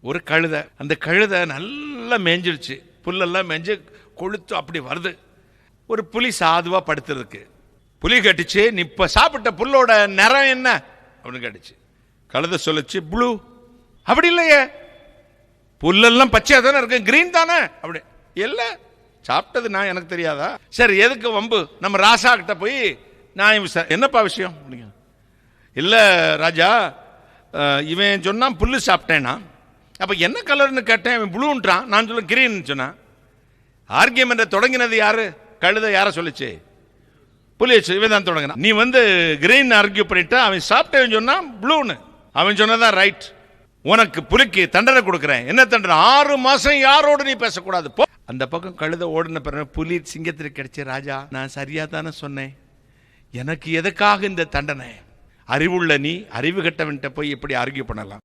ஒரு கழுதை. அந்த கழுதை நல்லா மேய்ஞ்சிருச்சு, புல்லெல்லாம் மேய்ஞ்சு கொளுத்து அப்படி வருது. ஒரு புலி சாதுவா படுத்துருக்கு. புலி கட்டுச்சு, நீ இப்ப சாப்பிட்ட புல்லோட நிறம் என்ன அப்படின்னு கேட்டுச்சு. கழுதை சொல்லுச்சு, ப்ளூ. அப்படி இல்லையே, புல்லெல்லாம் பச்சையா தானே இருக்கு, கிரீன் தானே. அப்படி இல்ல, சாப்பிட்டது நான், எனக்கு தெரியாதா? சரி, எதுக்கு வம்பு, நம்ம ராசா கிட்ட போய் நான் என்னப்பா விஷயம்? இல்ல ராஜா, இவன் சொன்னான் புல்லு சாப்பிட்டேன்னா, அப்ப என்ன கலர்னு கேட்டேன், இவன் ப்ளூன்றான், நான் சொல்ல கிரீன் சொன்னான். ஆர்கியூமெண்ட் தொடங்கினது யாரு? கழுதை. யார சொல்லிச்சு? புலிச்சு. இவன் தான் தொடங்கினான். நீ கிரீன் ஆர்கியூ பண்ணிட்ட, அவன் சாப்பிட்டவன் சொன்னான் ப்ளூன்னு. அவன் சொன்னதான் ரைட். உனக்கு புலிக்கு தண்டனை கொடுக்கிறேன். என்ன தண்டனை? 6 மாசம் யாரோடு நீ பேசக்கூடாது போ. அந்த பக்கம் கழுதை ஓடின பிறகு புலி சிங்கத்திற்கு கிடைச்ச, ராஜா நான் சரியா தானே சொன்னேன், எனக்கு எதுக்காக இந்த தண்டனை? அறிவுள்ள நீ அறிவு கட்டவன்ட்ட போய் எப்படி ஆர்கியூ பண்ணலாம்?